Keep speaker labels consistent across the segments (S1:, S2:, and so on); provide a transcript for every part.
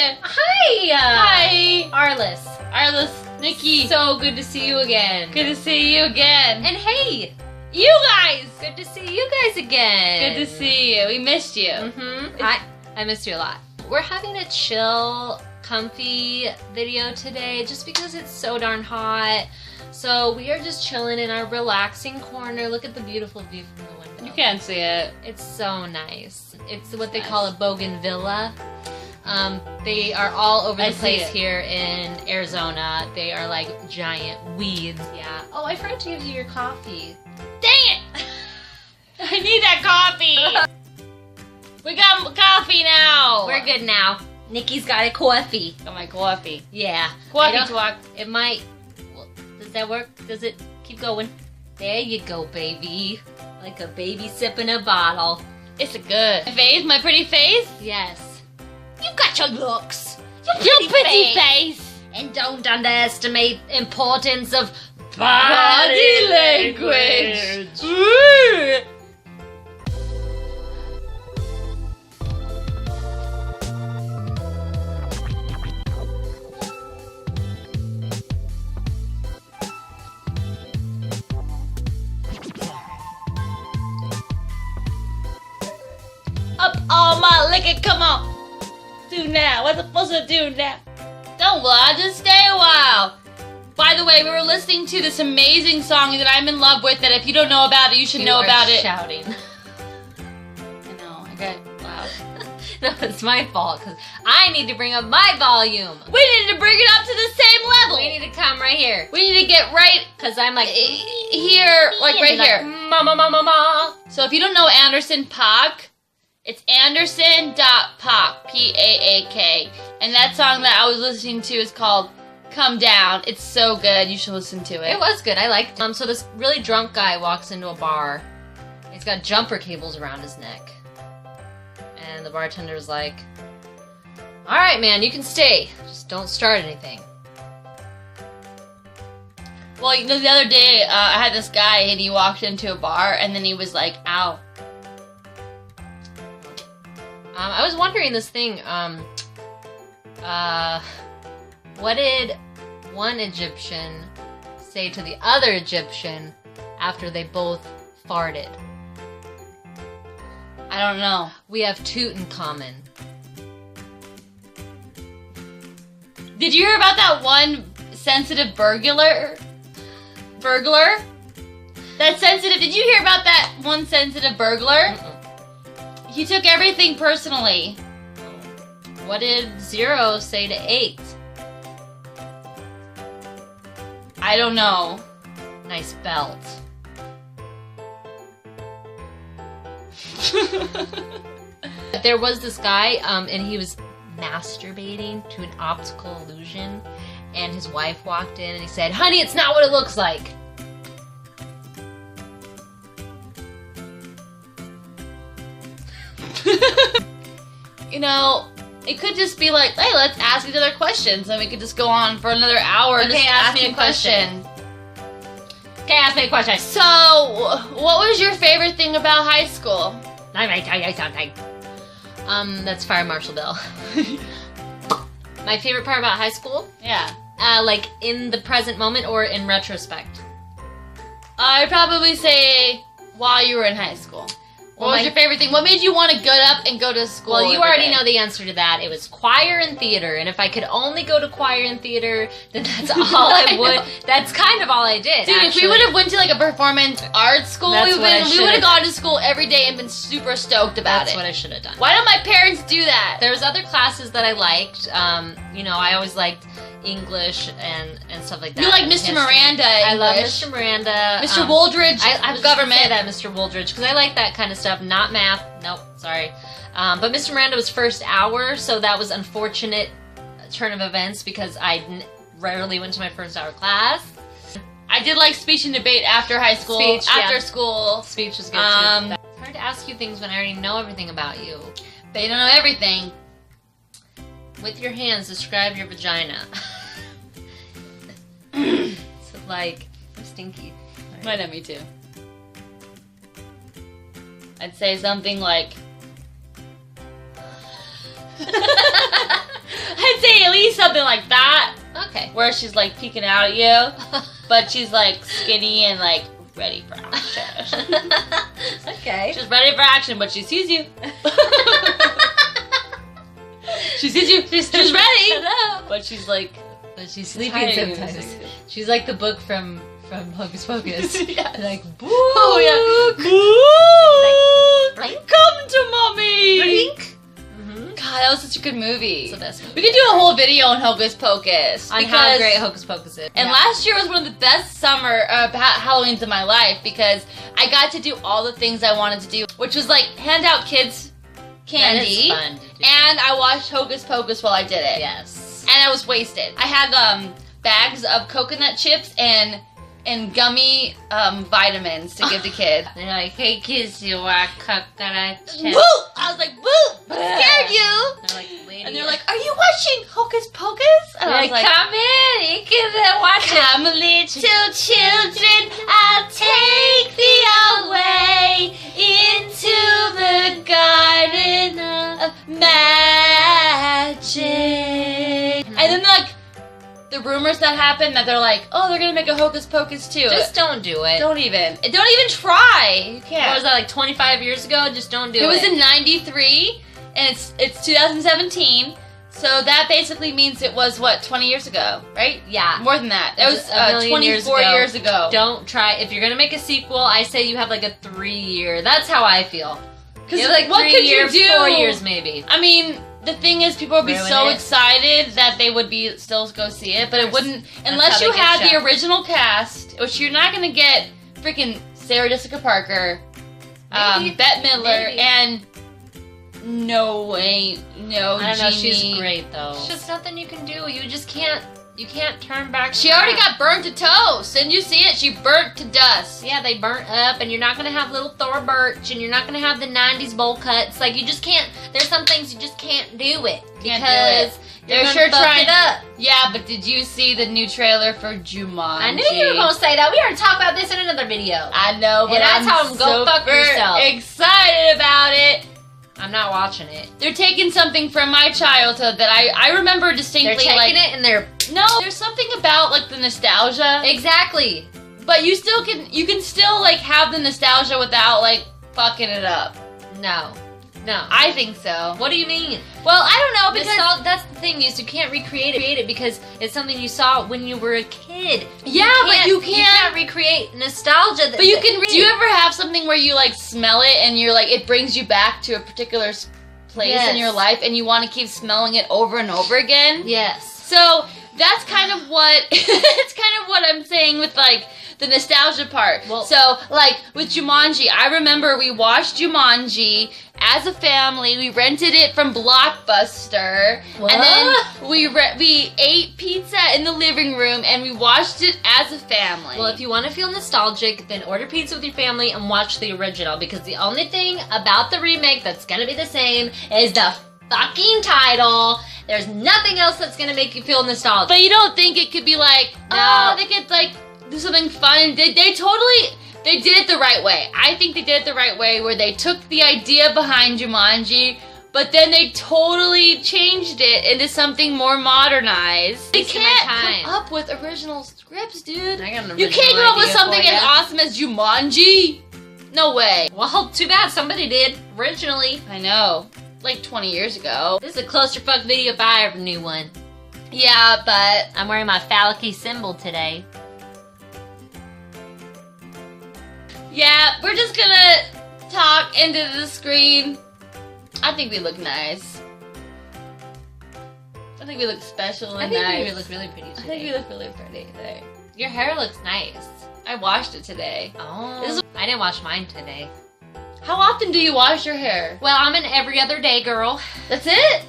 S1: again.
S2: Hi!
S1: Hi! Arlys.
S2: Arlys, Nikki.
S1: So good to see you again.
S2: Good to see you again.
S1: And hey!
S2: You guys!
S1: Good to see you guys again.
S2: Good to see you. We missed you.
S1: I missed you a lot. We're having a chill, comfy video today just because it's so darn hot. So we are just chilling in our relaxing corner. Look at the beautiful view from the window.
S2: You can't see it.
S1: It's so nice. It's what they call a bougainvillea. They are all over the place here in Arizona. They are like giant weeds. Yeah. Oh, I forgot to give you your coffee.
S2: Dang it! I need that coffee! We got coffee now!
S1: We're good now. Nikki's got a coffee.
S2: Got my coffee.
S1: Yeah.
S2: Coffee talk.
S1: It might... Well, does that work? Does it keep going? There you go, baby. Like a baby sipping a bottle.
S2: It's good. My face? My pretty face?
S1: Yes.
S2: You got your looks.
S1: Your pretty face. And don't underestimate the importance of body language.
S2: Up all my liquor, come on. Do now. What am I supposed to do now? Don't lie, just stay a while. By the way, we were listening to this amazing song that I'm in love with that if you don't know about it, you should know about it.
S1: Shouting.
S2: I know, I got loud.
S1: No, it's my fault because I need to bring up my volume.
S2: We need to bring it up to the same level.
S1: We need to come right here.
S2: We need to get right
S1: Because I'm like...
S2: here, like right here.
S1: Ma.
S2: So if you don't know Anderson Paak, it's Anderson.Paak, P-A-A-K. And that song that I was listening to is called Come Down. It's so good. You should listen to it.
S1: It was good. I liked it. So this really drunk guy walks into a bar. He's got jumper cables around his neck. And the bartender's like, all right, man, you can stay. Just don't start anything.
S2: Well, you know, the other day, I had this guy and he walked into a bar and then he was like, ow.
S1: I was wondering this thing, what did one Egyptian say to the other Egyptian after they both farted?
S2: I don't know.
S1: We have toot in common.
S2: Did you hear about that one sensitive burglar? That sensitive, did you hear about that one sensitive burglar? He took everything personally.
S1: What did 0 say to 8?
S2: I don't know.
S1: Nice belt. There was this guy, and he was masturbating to an optical illusion, and his wife walked in and he said, honey, it's not what it looks like.
S2: You know, it could just be like, hey, let's ask each other questions, and we could just go on for another hour.
S1: Okay, ask me a question. Okay, ask me a question.
S2: So, what was your favorite thing about high school?
S1: That's Fire Marshal Bill. My favorite part about high school?
S2: Yeah.
S1: Like in the present moment or in retrospect?
S2: I'd probably say while you were in high school. What was your favorite thing? What made you want to get up and go to school?
S1: Well, you already know the answer to that. It was choir and theater. And if I could only go to choir and theater, then that's all I would. That's kind of all I did.
S2: Dude,
S1: actually.
S2: if we would have went to like a performance arts school, we would have gone to school every day and been super stoked about
S1: That's
S2: it.
S1: what I should have done.
S2: Why don't my parents do that?
S1: There was other classes that I liked. You know, I always liked English and stuff like that.
S2: You like Mr. Miranda
S1: I love
S2: English.
S1: Mr. Miranda.
S2: Mr. Wooldridge,
S1: I was
S2: government.
S1: Say that, Mr. Wooldridge, because I like that kind of stuff. Not math. Nope, sorry. But Mr. Miranda was first hour, so that was unfortunate turn of events because I rarely went to my first hour class.
S2: I did like speech and debate after high school.
S1: Speech,
S2: after school.
S1: Speech was good too. It's hard to ask you things when I already know everything about you.
S2: But you don't know everything.
S1: With your hands, describe your vagina. So like, I'm stinky.
S2: I know, me too. I'd say something like... I I'd say at least something like that.
S1: Okay.
S2: Where she's like peeking out at you, but she's like skinny and like ready for action.
S1: Okay.
S2: She's ready for action, but she sees you. She sees you. She's ready.
S1: Hello.
S2: But she's like,
S1: but she's sleeping
S2: tired.
S1: sometimes. She's like the book from Hocus Pocus.
S2: Yes.
S1: Like, boo.
S2: Oh yeah. Boo.
S1: Like,
S2: Come to mommy.
S1: Blink.
S2: God, that was such a good movie.
S1: It's the best movie.
S2: We could do a whole video on Hocus Pocus.
S1: On how great Hocus Pocus is.
S2: And last year was one of the best summer Halloweens of my life because I got to do all the things I wanted to do, which was like hand out kids candy.
S1: That is fun to do.
S2: And I watched Hocus Pocus while I did it.
S1: Yes.
S2: And I was wasted. I had bags of coconut chips and gummy vitamins to give to kids.
S1: They're like, hey kids, you want coconut chips?
S2: Boo! I was like, boo! But it scared you!
S1: They're like, lady.
S2: And they're like, are you watching Hocus Pocus? And I was like,
S1: come in, you can watch it.
S2: come little children, I'll take thee away into the garden of magic. And then like, the rumors that happen that they're like, oh, they're gonna make a Hocus Pocus too.
S1: Just don't do it.
S2: Don't even try. You can't.
S1: What was that, like 25 years ago? Just don't do it.
S2: It was in '93, and it's 2017. So that basically means it was what 20 years ago, right?
S1: Yeah.
S2: More than that. It was
S1: a million
S2: 24 years ago.
S1: Don't try. If you're gonna make a sequel, I say you have like a 3-year. That's how I feel.
S2: Because
S1: like
S2: what
S1: 3
S2: could
S1: years,
S2: you do?
S1: 4 years maybe.
S2: I mean, the thing is, people would be
S1: Ruin
S2: so
S1: it.
S2: excited that they would be still go see it, but it wouldn't unless
S1: how
S2: you
S1: they get
S2: had the
S1: shown.
S2: original cast, which you're not gonna get freaking Sarah Jessica Parker,
S1: Maybe.
S2: Bette Midler,
S1: Maybe.
S2: and no
S1: I don't know. She's
S2: Genie.
S1: great though. It's just nothing you can do. You just can't. You can't turn back.
S2: She already
S1: time.
S2: got burnt to toast. Didn't you see it? She burnt to dust.
S1: Yeah, they burnt up, and you're not gonna have little Thor Birch, and you're not gonna have the '90s bowl cuts. Like you just can't. There's some things you just can't do it
S2: Can't
S1: because
S2: do it.
S1: you're
S2: They're
S1: gonna
S2: sure
S1: fuck
S2: trying-
S1: it up.
S2: Yeah, but did you see the new trailer for Jumanji?
S1: I knew you were gonna say that. We already talked about this in another video.
S2: I know, but
S1: And I
S2: I'm
S1: told 'em, go fuck
S2: super
S1: yourself.
S2: excited about it.
S1: I'm not watching it.
S2: They're taking something from my childhood that I remember distinctly.
S1: They're taking it and they're
S2: No, there's something about like the nostalgia,
S1: exactly.
S2: but you can still like have the nostalgia without like fucking it up.
S1: No.
S2: I think so.
S1: What do you mean?
S2: Well, I don't know because
S1: That's the thing is you can't recreate it because it's something you saw when you were a kid.
S2: yeah, but you can't.
S1: recreate nostalgia.
S2: But you can. Do you ever have something where you like smell it and you're like it brings you back to a particular place
S1: Yes.
S2: in your life and you want to keep smelling it over and over again?
S1: Yes.
S2: So that's kind of what it's kind of what I'm saying with like the nostalgia part.
S1: Well-
S2: So like with Jumanji, I remember we watched Jumanji as a family. We rented it from Blockbuster,
S1: What?
S2: and then we ate pizza in the living room, and we watched it as a family.
S1: Well, if you want to feel nostalgic, then order pizza with your family and watch the original because the only thing about the remake that's gonna be the same is the fucking title. There's nothing else that's gonna make you feel nostalgic.
S2: But you don't think it could be like,
S1: No.
S2: oh, they could like do something fun? They totally. They did it the right way. I think they did it the right way where they took the idea behind Jumanji, but then they totally changed it into something more modernized. They
S1: Wasting my
S2: can't
S1: time.
S2: come up with original scripts, dude.
S1: I got an
S2: You
S1: original
S2: can't come up with
S1: idea
S2: something
S1: for
S2: as
S1: ya.
S2: awesome as Jumanji. No way.
S1: Well, too bad somebody did originally.
S2: I know. Like 20 years ago.
S1: This is a clusterfuck video if I ever knew one.
S2: Yeah, but
S1: I'm wearing my phallic symbol today.
S2: yeah, we're just gonna talk into the screen. I think we look nice. I think we look special and
S1: I think
S2: nice.
S1: you look really pretty today.
S2: I think we look really pretty today.
S1: Your hair looks nice.
S2: I washed it today.
S1: Oh,
S2: This is-
S1: I didn't wash mine today.
S2: How often do you wash your hair?
S1: Well, I'm an every other day girl.
S2: That's it?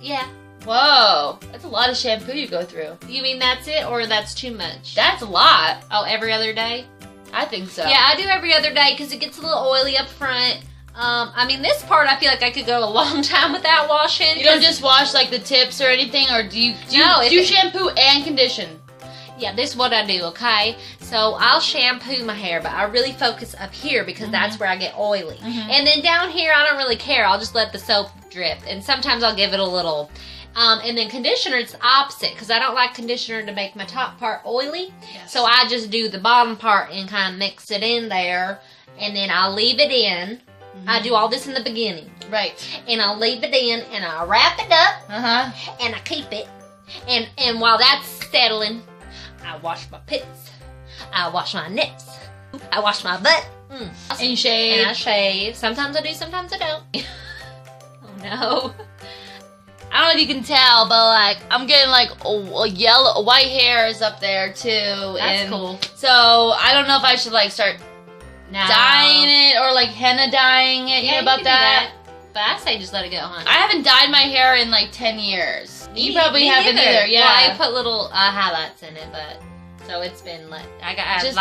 S1: Yeah.
S2: Whoa, that's a lot of shampoo you go through.
S1: You mean that's it or that's too much?
S2: That's a lot.
S1: Oh, every other day?
S2: I think so.
S1: Yeah, I do every other day because it gets a little oily up front. I mean, this part I feel like I could go a long time without washing.
S2: You don't just wash like the tips or anything, or do you
S1: No,
S2: do
S1: if
S2: you
S1: it-
S2: shampoo and condition?
S1: Yeah, this is what I do, okay? So I'll shampoo my hair, but I really focus up here because that's where I get oily.
S2: Mhm.
S1: And then down here, I don't really care. I'll just let the soap drip. And sometimes I'll give it a little And then conditioner, it's the opposite, because I don't like conditioner to make my top part oily.
S2: Yes.
S1: So I just do the bottom part and kind of mix it in there, and then I'll leave it in. I do all this in the beginning.
S2: Right.
S1: And I'll leave it in, and I'll wrap it up, and I keep it. And while that's settling, I wash my pits, I wash my nips, I wash my butt.
S2: And you shave.
S1: And I shave. Sometimes I do, sometimes I don't. Oh no.
S2: I don't know if you can tell, but like I'm getting like yellow, white hairs up there too.
S1: That's cool.
S2: So I don't know if I should like start dyeing it or like henna dyeing it.
S1: Yeah,
S2: you know about that?
S1: But I say just let it go, honey.
S2: I haven't dyed my hair in like 10 years. You probably
S1: Me
S2: haven't
S1: neither.
S2: either. Yeah.
S1: Well, I put little highlights in it, but so it's been I
S2: Just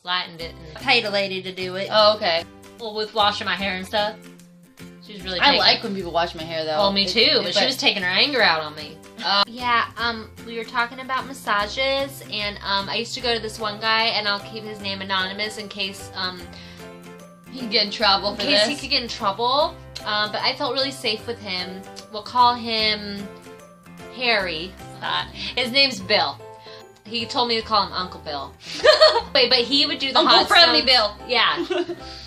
S1: lightened it, and paid a lady to do it.
S2: Oh, okay.
S1: Well, with washing my hair and stuff. She was really.
S2: I like when people wash my hair though.
S1: Oh, me too. But she was taking her anger out on me. Yeah. We were talking about massages, and I used to go to this one guy, and I'll keep his name anonymous in case
S2: he could get in trouble for this.
S1: In case he could get in trouble. But I felt really safe with him. We'll call him Harry. His name's Bill. He told me to call him Uncle Bill. But he would do the
S2: Uncle
S1: hot
S2: Friendly
S1: stones.
S2: Bill.
S1: Yeah.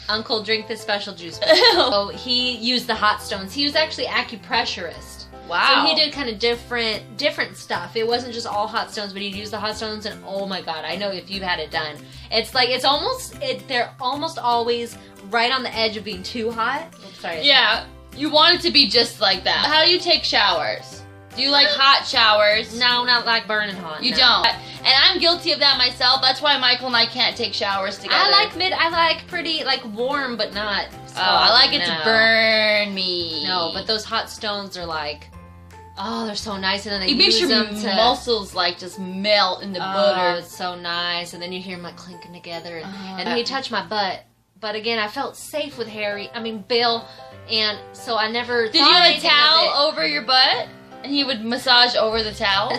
S1: Uncle, drink this special juice. So he used the hot stones. He was actually acupressurist.
S2: Wow.
S1: So he did kind of different stuff. It wasn't just all hot stones, but he'd use the hot stones, and oh my god, I know if you've had it done. It's like they're almost always right on the edge of being too hot. Oops, sorry.
S2: Yeah. You want it to be just like that. How do you take showers? Do you like hot showers?
S1: No, not like burning hot.
S2: You
S1: no.
S2: don't. And I'm guilty of that myself. That's why Michael and I can't take showers together.
S1: I like pretty, like warm, but not. So,
S2: I like it to burn me.
S1: No, but those hot stones are like, oh, they're so nice, and then they
S2: it makes
S1: use
S2: your
S1: them to
S2: muscles like just melt in the butter.
S1: It's so nice, and then you hear them like clinking together, and then he touched my butt. But again, I felt safe with Bill, and so I never.
S2: Did you have a towel over your butt? And he would massage over the towel?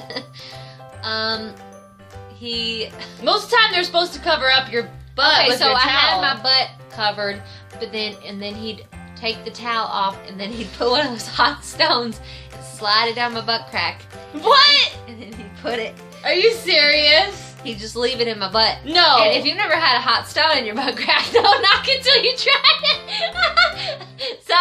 S2: Most of the time they're supposed to cover up your butt with your towel.
S1: I had my butt covered, but then he'd take the towel off, and then he'd put one of those hot stones and slide it down my butt crack.
S2: What?
S1: And then he'd put it.
S2: Are you serious?
S1: He'd just leave it in my butt.
S2: No.
S1: And if you've never had a hot stone in your butt crack, don't knock it till you try it. so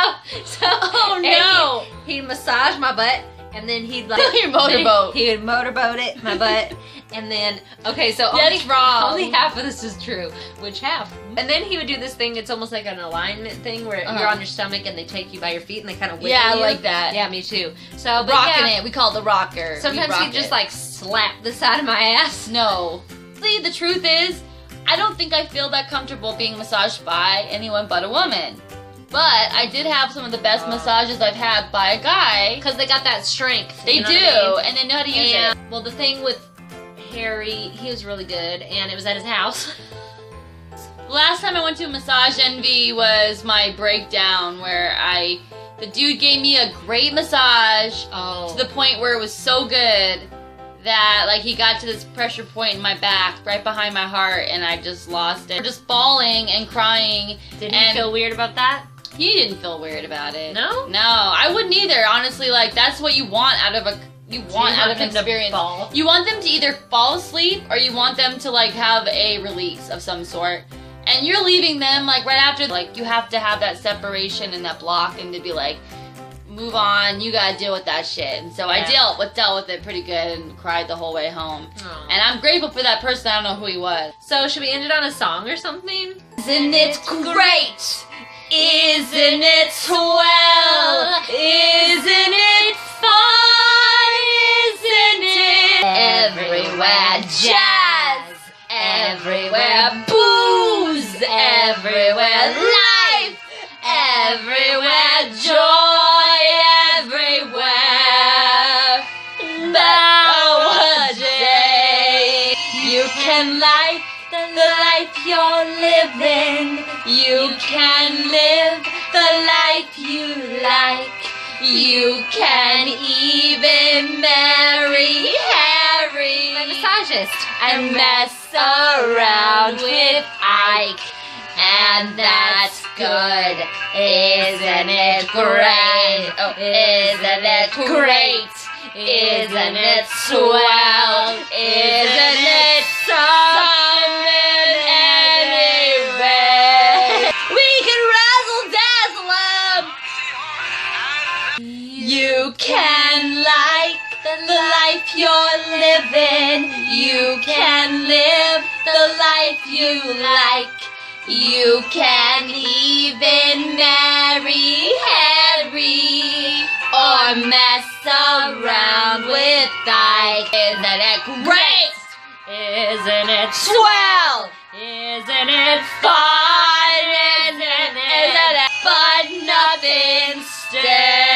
S2: oh no.
S1: He'd massage my butt. And then he'd like
S2: motorboat.
S1: He would motorboat it, my butt, and then so
S2: that's wrong.
S1: Only half of this is true. Which half? And then he would do this thing. It's almost like an alignment thing where you're on your stomach and they take you by your feet and they kind of whip you.
S2: I like that.
S1: Yeah, me too. So
S2: rocking it. We call it the rocker.
S1: Sometimes he'd just like slap the side of my ass.
S2: No. See, the truth is, I don't think I feel that comfortable being massaged by anyone but a woman. But I did have some of the best massages I've had by a guy.
S1: Because they got that strength.
S2: They do, and they know how to use it.
S1: Well, the thing with Harry, he was really good, and it was at his house.
S2: Last time I went to a massage envy was my breakdown, where the dude gave me a great massage to the point where it was so good that like he got to this pressure point in my back, right behind my heart, and I just lost it. Just bawling and crying.
S1: Did he feel weird about that?
S2: He didn't feel weird about it.
S1: No?
S2: No, I wouldn't either. Honestly, like that's what you want out of an experience. You want them to either fall asleep or you want them to like have a release of some sort. And you're leaving them like right after, like you have to have that separation and that block, and to be like, move on, you gotta deal with that shit. And so I dealt with it pretty good and cried the whole way home.
S1: Aww.
S2: And I'm grateful for that person. I don't know who he was.
S1: So should we end it on a song or something?
S2: Isn't it great? Isn't it swell? Isn't it fun? Isn't it everywhere jazz? Everywhere booze? Everywhere life? Everywhere joy? Everywhere day you can light the life you're living. You can live the life you like. You can even marry Harry,
S1: My massagist.
S2: and mess around with Ike. And that's good? Isn't it great? Oh, isn't it great? Isn't it swell? Isn't it something anyway? We can razzle dazzle 'em. You can like the life you're living. You can live the life you like. You can even marry Harry or mess around with Ike. Isn't it great? Isn't it swell? Isn't it fun? Isn't it? But nothing steady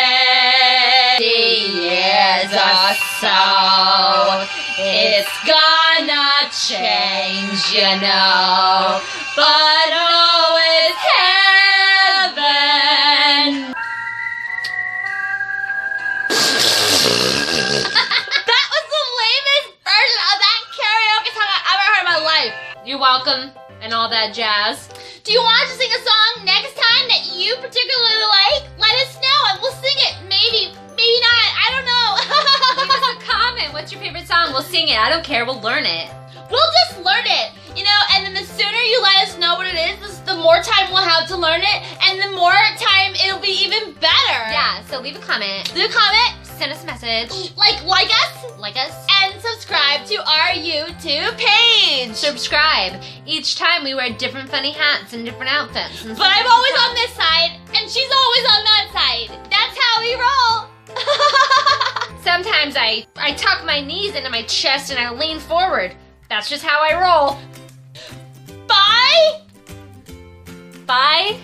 S2: is or so. It's gonna change, you know. But oh, it's heaven. That was the lamest version of that karaoke song I've ever heard in my life.
S1: You're welcome and all that jazz.
S2: Do you want us to sing a song next time that you particularly like? Let us know and we'll sing it. Maybe, maybe not. I don't know.
S1: Leave us a comment. What's your favorite song? We'll sing it. I don't care. We'll learn it.
S2: We'll just learn it, you know, and then the sooner you let us know what it is, the more time we'll have to learn it, and the more time it'll be even better.
S1: Yeah, so leave a comment.
S2: Leave a comment.
S1: Send us a message.
S2: Like us.
S1: Like us.
S2: And subscribe to our YouTube page.
S1: Subscribe. Each time we wear different funny hats and different outfits. And
S2: But I'm always on this side, and she's always on that side. That's how we roll.
S1: Sometimes I tuck my knees into my chest and I lean forward. That's just how I roll.
S2: Bye.
S1: Bye.